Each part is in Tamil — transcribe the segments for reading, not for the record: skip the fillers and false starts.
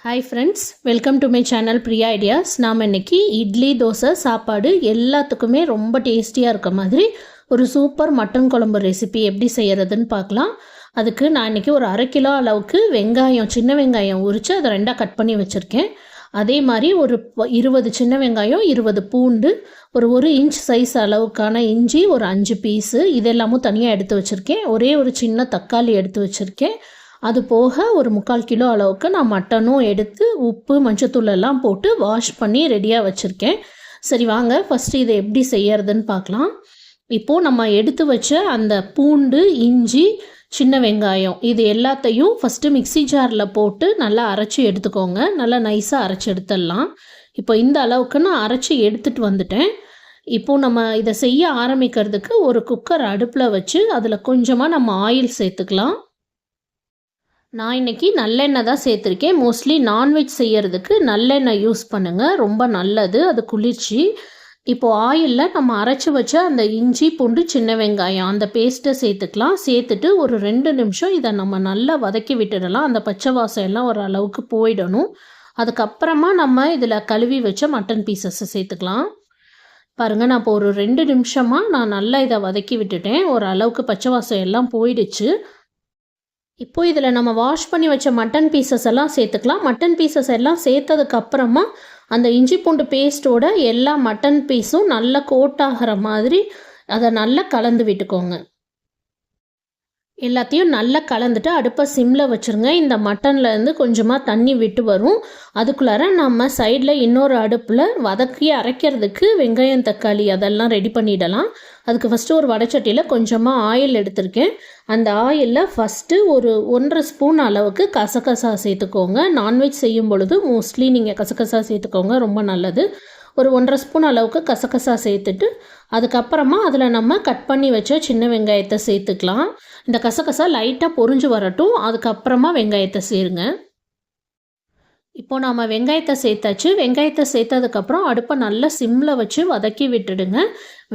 Hi friends, welcome to my channel Priya ideas. நாம் இன்றைக்கி இட்லி, தோசை, சாப்பாடு எல்லாத்துக்குமே ரொம்ப டேஸ்டியாக இருக்க மாதிரி ஒரு சூப்பர் மட்டன் குழம்பு ரெசிபி எப்படி செய்கிறதுன்னு பார்க்கலாம். அதுக்கு நான் இன்றைக்கி ஒரு 1/2 கிலோ அளவுக்கு வெங்காயம், சின்ன வெங்காயம் உரித்து அதை 2ஆக கட் பண்ணி வச்சுருக்கேன். அதே மாதிரி ஒரு 20 சின்ன வெங்காயம், 20 பூண்டு, ஒரு 1 இன்ச் சைஸ் அளவுக்கான இஞ்சி, ஒரு 5 பீஸு இதெல்லாமும் தனியாக எடுத்து வச்சுருக்கேன். ஒரே ஒரு சின்ன தக்காளி எடுத்து வச்சுருக்கேன். அது போக ஒரு 3/4 கிலோ அளவுக்கு நான் மட்டனும் எடுத்து உப்பு, மஞ்சத்தூள் எல்லாம் போட்டு வாஷ் பண்ணி ரெடியாக வச்சுருக்கேன். சரி வாங்க ஃபஸ்ட்டு இதை எப்படி செய்யறதுன்னு பார்க்கலாம். இப்போது நம்ம எடுத்து வச்ச அந்த பூண்டு, இஞ்சி, சின்ன வெங்காயம் இது எல்லாத்தையும் ஃபஸ்ட்டு மிக்ஸி ஜாரில் போட்டு நல்லா அரைச்சி எடுத்துக்கோங்க. நல்லா நைஸாக அரைச்சி எடுத்துடலாம். இப்போ இந்த அளவுக்கு நான் அரைச்சி எடுத்துகிட்டு வந்துட்டேன். இப்போது நம்ம இதை செய்ய ஆரம்பிக்கிறதுக்கு ஒரு குக்கர் அடுப்பில் வச்சு அதில் கொஞ்சமாக நம்ம ஆயில் சேர்த்துக்கலாம். நான் இன்றைக்கி நல்லெண்ணெய் தான் சேர்த்துருக்கேன். மோஸ்ட்லி நான்வெஜ் செய்கிறதுக்கு நல்லெண்ணெய் யூஸ் பண்ணுங்கள், ரொம்ப நல்லது, அது குளிர்ச்சி. இப்போது ஆயிலில் நம்ம அரைச்சி வச்ச அந்த இஞ்சி, பூண்டு, சின்ன வெங்காயம் அந்த பேஸ்ட்டை சேர்த்துக்கலாம். சேர்த்துட்டு ஒரு 2 நிமிஷம் இதை நம்ம நல்லா வதக்கி விட்டுடலாம். அந்த பச்சை வாசம் எல்லாம் ஒரு அளவுக்கு போயிடணும். அதுக்கப்புறமா நம்ம இதில் கழுவி வச்ச மட்டன் பீசஸை சேர்த்துக்கலாம். பாருங்கள், நான் இப்போ ஒரு 2 நிமிஷமாக நான் நல்லா இதை வதக்கி விட்டுட்டேன். ஒரு அளவுக்கு பச்சை வாசம் எல்லாம் போயிடுச்சு. இப்போ இதில் நம்ம வாஷ் பண்ணி வச்ச மட்டன் பீசஸ் எல்லாம் சேர்த்துக்கலாம். மட்டன் பீசஸ் எல்லாம் சேர்த்ததுக்கப்புறமா அந்த இஞ்சி பூண்டு பேஸ்ட்டோட எல்லா மட்டன் பீஸும் நல்லா கோட் ஆகிற மாதிரி அதை நல்லா கலந்து விட்டுக்கோங்க. எல்லாத்தையும் நல்லா கலந்துட்டு அடுப்பை சிம்மில் வச்சுருங்க. இந்த மட்டன்லேருந்து கொஞ்சமாக தண்ணி விட்டு வரும். அதுக்குள்ளார நம்ம சைடில் இன்னொரு அடுப்பில் வதக்கி அரைக்கிறதுக்கு வெங்காயம், தக்காளி அதெல்லாம் ரெடி பண்ணிடலாம். அதுக்கு ஃபஸ்ட்டு ஒரு வடைச்சட்டியில் கொஞ்சமாக ஆயில் எடுத்திருக்கேன். அந்த ஆயிலில் ஃபஸ்ட்டு ஒரு 1.5 ஸ்பூன் அளவுக்கு கசகசா சேர்த்துக்கோங்க. நான்வெஜ் செய்யும் பொழுது மோஸ்ட்லி நீங்கள் கசகசா சேர்த்துக்கோங்க, ரொம்ப நல்லது. ஒரு 1.5 ஸ்பூன் அளவுக்கு கசகசா சேர்த்துட்டு அதுக்கப்புறமா அதில் நம்ம கட் பண்ணி வச்ச சின்ன வெங்காயத்தை சேர்த்துக்கலாம். இந்த கசகசா லைட்டாக பொரிஞ்சு வரட்டும், அதுக்கப்புறமா வெங்காயத்தை சேருங்க. இப்போ நாம் வெங்காயத்தை சேர்த்தாச்சு. வெங்காயத்தை சேர்த்ததுக்கப்புறம் அடுப்பை நல்லா சிம்மில் வச்சு வதக்கி விட்டுடுங்க.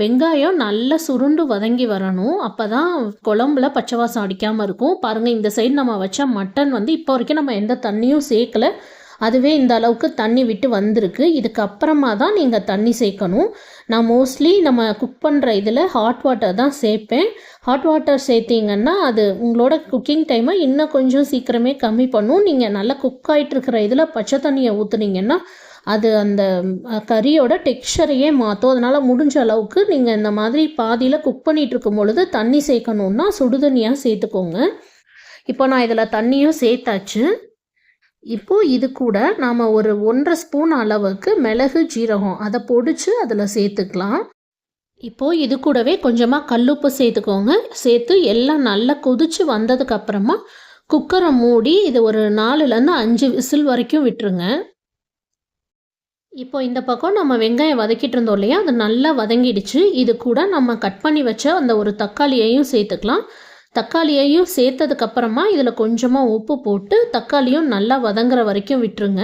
வெங்காயம் நல்லா சுருண்டு வதங்கி வரணும். அப்போ தான் குழம்புல பச்சை வாசம் அடிக்காமல் இருக்கும். பாருங்கள், இந்த சைடு நம்ம வச்ச மட்டன் இப்போ வரைக்கும் நம்ம எந்த தண்ணியும் சேர்க்கலை. அதுவே இந்த அளவுக்கு தண்ணி விட்டு வந்திருக்கு. இதுக்கப்புறமா தான் நீங்கள் தண்ணி சேர்க்கணும். நான் மோஸ்ட்லி நம்ம குக் பண்ணுற இதில் ஹாட் வாட்டர் தான் சேர்ப்பேன். ஹாட் வாட்டர் சேர்த்திங்கன்னா அது உங்களோட குக்கிங் டைமை இன்னும் கொஞ்சம் சீக்கிரமே கம்மி பண்ணும். நீங்கள் நல்லா குக் ஆகிட்டுருக்கிற இதில் பச்சை தண்ணியை ஊற்றுனீங்கன்னா அது அந்த கறியோட டெக்ஸ்சரையே மாற்றும். அதனால் முடிஞ்ச அளவுக்கு நீங்கள் இந்த மாதிரி பாதியில் குக் பண்ணிகிட்டு இருக்கும் பொழுது தண்ணி சேர்க்கணுன்னா சுடுதண்ணியாக சேர்த்துக்கோங்க. இப்போ நான் இதில் தண்ணியும் சேர்த்தாச்சு. இப்போது இது கூட நாம் ஒரு 1.5 ஸ்பூன் அளவுக்கு மிளகு, ஜீரகம் அதை பொடிச்சு அதில் சேர்த்துக்கலாம். இப்போது இது கூடவே கொஞ்சமாக கல்லுப்பு சேர்த்துக்கோங்க. சேர்த்து எல்லாம் நல்லா கொதித்து வந்ததுக்கப்புறமா குக்கரை மூடி இது ஒரு 4லேருந்து 5 விசில் வரைக்கும் விட்டுருங்க. இப்போ இந்த பக்கம் நம்ம வெங்காயம் வதக்கிட்டு இருந்தோம் இல்லையா, அது நல்லா வதங்கிடுச்சு. இது கூட நம்ம கட் பண்ணி வச்ச அந்த ஒரு தக்காளியையும் சேர்த்துக்கலாம். தக்காளியையும் சேர்த்ததுக்கப்புறமா இதில் கொஞ்சமாக உப்பு போட்டு தக்காளியும் நல்லா வதங்குற வரைக்கும் விட்டுருங்க.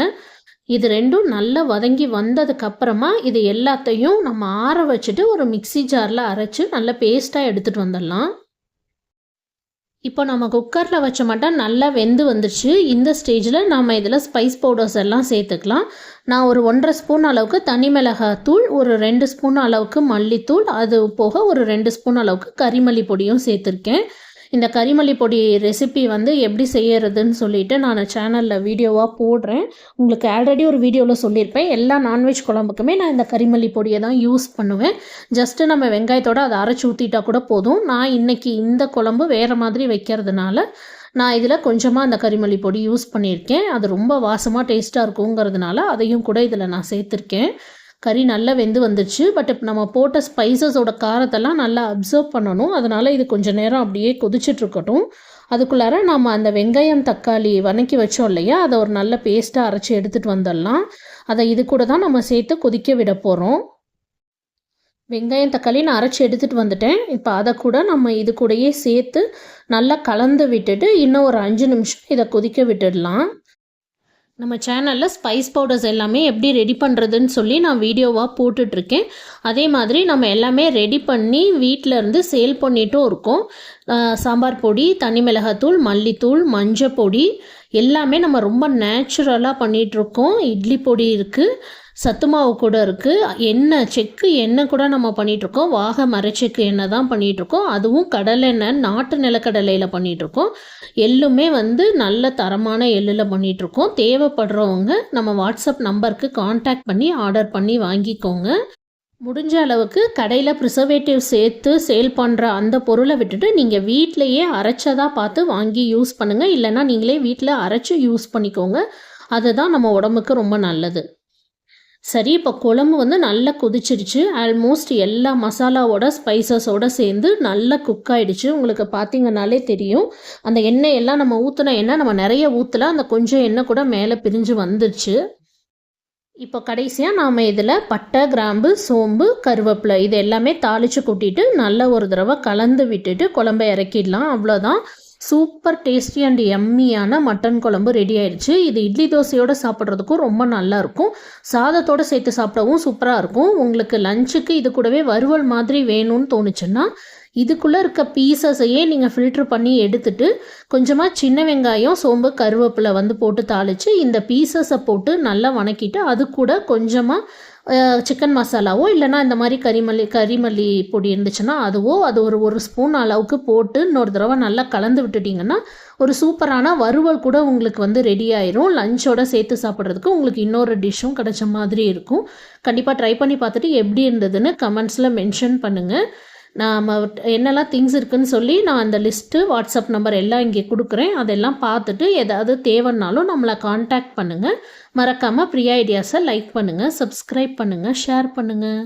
இது ரெண்டும் நல்லா வதங்கி வந்ததுக்கப்புறமா இது எல்லாத்தையும் நம்ம ஆற வச்சுட்டு ஒரு மிக்ஸி ஜாரில் அரைச்சி நல்லா பேஸ்ட்டாக எடுத்துகிட்டு வந்துடலாம். இப்போ நம்ம குக்கரில் வச்ச மட்டன் நல்லா வெந்து வந்துடுச்சு. இந்த ஸ்டேஜில் நம்ம இதில் ஸ்பைஸ் பவுடர்ஸ் எல்லாம் சேர்த்துக்கலாம். நான் ஒரு 1.5 ஸ்பூன் அளவுக்கு தனி மிளகாத்தூள், ஒரு 2 ஸ்பூன் அளவுக்கு மல்லித்தூள், அது போக ஒரு 2 ஸ்பூன் அளவுக்கு கறிமல்லி பொடியும் சேர்த்துருக்கேன். இந்த கறிமல்லி பொடி ரெசிபி எப்படி செய்யறதுன்னு சொல்லிட்டு நான் சேனலில் வீடியோவாக போடுறேன். உங்களுக்கு ஆல்ரெடி ஒரு வீடியோவில் சொல்லியிருப்பேன். எல்லா நான்வெஜ் குழம்புக்குமே நான் இந்த கறிமல்லி பொடியை தான் யூஸ் பண்ணுவேன். ஜஸ்ட்டு நம்ம வெங்காயத்தோடு அதை அரைச்சி ஊற்றிட்டா கூட போதும். நான் இன்றைக்கி இந்த குழம்பு வேறு மாதிரி வைக்கிறதுனால நான் இதில் கொஞ்சமாக அந்த கறிமல்லி பொடி யூஸ் பண்ணியிருக்கேன். அது ரொம்ப வாசமாக டேஸ்ட்டாக இருக்குங்கிறதுனால அதையும் கூட இதில் நான் சேர்த்துருக்கேன். கறி நல்லா வெந்து வந்துடுச்சு. பட் இப்போ நம்ம போட்ட ஸ்பைசஸோட காரத்தெல்லாம் நல்லா அப்சர்வ் பண்ணணும். அதனால் இது கொஞ்சம் நேரம் அப்படியே கொதிச்சிட்ருக்கட்டும். அதுக்குள்ளார நம்ம அந்த வெங்காயம், தக்காளி வதக்கி வச்சோம் இல்லையா, அதை ஒரு நல்ல பேஸ்ட்டாக அரைச்சி எடுத்துகிட்டு வந்துடலாம். அதை இது கூட தான் நம்ம சேர்த்து கொதிக்க விட போகிறோம். வெங்காயம், தக்காளி நான் அரைச்சி எடுத்துகிட்டு வந்துட்டேன். இப்போ அதை கூட நம்ம இது கூடயே சேர்த்து நல்லா கலந்து விட்டுட்டு இன்னும் ஒரு 5 நிமிஷம் இதை கொதிக்க விட்டுடலாம். நம்ம சேனலில் ஸ்பைஸ் பவுடர்ஸ் எல்லாமே எப்படி ரெடி பண்ணுறதுன்னு சொல்லி நான் வீடியோவாக போட்டுட்ருக்கேன். அதே மாதிரி நம்ம எல்லாமே ரெடி பண்ணி வீட்டில் இருந்து சேல் பண்ணிட்டும் இருக்கோம். சாம்பார் பொடி, தனி மிளகாத்தூள், மல்லித்தூள், மஞ்சள் பொடி எல்லாமே நம்ம ரொம்ப நேச்சுரலாக பண்ணிகிட்ருக்கோம். இட்லி பொடி இருக்குது, சத்து மாவு கூட இருக்குது, எண்ணெய் செக்கு எண்ணெய் கூட நம்ம பண்ணிகிட்ருக்கோம். வாகை மரச்செக்கு எண்ணெய் தான் பண்ணிகிட்ருக்கோம். அதுவும் கடலெண்ணெய், நாட்டு நிலக்கடலையில் பண்ணிகிட்ருக்கோம். எள்ளுமே வந்து நல்ல தரமான எள்ளில் பண்ணிகிட்ருக்கோம். தேவைப்படுறவங்க நம்ம வாட்ஸ்அப் நம்பருக்கு கான்டாக்ட் பண்ணி ஆர்டர் பண்ணி வாங்கிக்கோங்க. முடிஞ்ச அளவுக்கு கடையில் ப்ரிசர்வேட்டிவ் சேர்த்து சேல் பண்ணுற அந்த பொருளை விட்டுட்டு நீங்கள் வீட்டிலையே அரைச்சதாக பார்த்து வாங்கி யூஸ் பண்ணுங்கள். இல்லைன்னா நீங்களே வீட்டில் அரைச்சி யூஸ் பண்ணிக்கோங்க. அதுதான் நம்ம உடம்புக்கு ரொம்ப நல்லது. சரி, இப்போ குழம்பு வந்து நல்லா கொதிச்சிருச்சு. ஆல்மோஸ்ட் எல்லா மசாலாவோட ஸ்பைசஸோடு சேர்ந்து நல்லா குக் ஆகிடுச்சு. உங்களுக்கு பார்த்தீங்கன்னாலே தெரியும். அந்த எண்ணெய் எல்லாம் நம்ம ஊற்றின எண்ணெய் நம்ம நிறைய ஊற்றல, அந்த கொஞ்சம் எண்ணெய் கூட மேலே பிரிஞ்சு வந்துருச்சு. இப்போ கடைசியாக நாம் இதில் பட்டை, கிராம்பு, சோம்பு, கருவேப்பிலை இது எல்லாமே தாளித்து கொட்டிட்டு நல்லா ஒரு தடவை கலந்து விட்டுட்டு குழம்பை இறக்கிடலாம். அவ்வளோதான். சூப்பர் டேஸ்டி அண்ட் எம்மியான மட்டன் குழம்பு ரெடி ஆயிடுச்சு. இது இட்லி தோசையோடு சாப்பிட்றதுக்கும் ரொம்ப நல்லாயிருக்கும். சாதத்தோடு சேர்த்து சாப்பிடவும் சூப்பராக இருக்கும். உங்களுக்கு லஞ்சுக்கு இது கூடவே வறுவல் மாதிரி வேணும்னு தோணுச்சுன்னா இதுக்குள்ளே இருக்க பீசஸையே நீங்கள் ஃபில்ட்ரு பண்ணி எடுத்துட்டு கொஞ்சமாக சின்ன வெங்காயம், சோம்பு, கருவேப்பிலை வந்து போட்டு தாளித்து இந்த பீசஸை போட்டு நல்லா வணக்கிட்டு அது கூட கொஞ்சமாக சிக்கன் மசாலாவோ இல்லைனா இந்த மாதிரி கறிமல்லி பொடி இருந்துச்சுன்னா அதுவோ அது ஒரு ஸ்பூன் அளவுக்கு போட்டு இன்னொரு தடவை நல்லா கலந்து விட்டுட்டிங்கன்னா ஒரு சூப்பரான வறுவல் கூட உங்களுக்கு வந்து ரெடி ஆயிரும். லஞ்சோட சேர்த்து சாப்பிட்றதுக்கு உங்களுக்கு இன்னொரு டிஷ்ஷும் கிடைச்ச மாதிரி இருக்கும். கண்டிப்பாக ட்ரை பண்ணி பார்த்துட்டு எப்படி இருந்ததுன்னு கமெண்ட்ஸில் மென்ஷன் பண்ணுங்கள். நாம் என்னெல்லாம் திங்ஸ் இருக்குதுன்னு சொல்லி நான் அந்த லிஸ்ட்டு வாட்ஸ்அப் நம்பர் எல்லாம் இங்கே கொடுக்குறேன். அதெல்லாம் பார்த்துட்டு ஏதாவது தேவைன்னாலும் நம்மளை கான்டாக்ட் பண்ணுங்கள். மறக்காமல் பிரியா ஐடியாஸை லைக் பண்ணுங்கள், சப்ஸ்கிரைப் பண்ணுங்கள், ஷேர் பண்ணுங்கள்.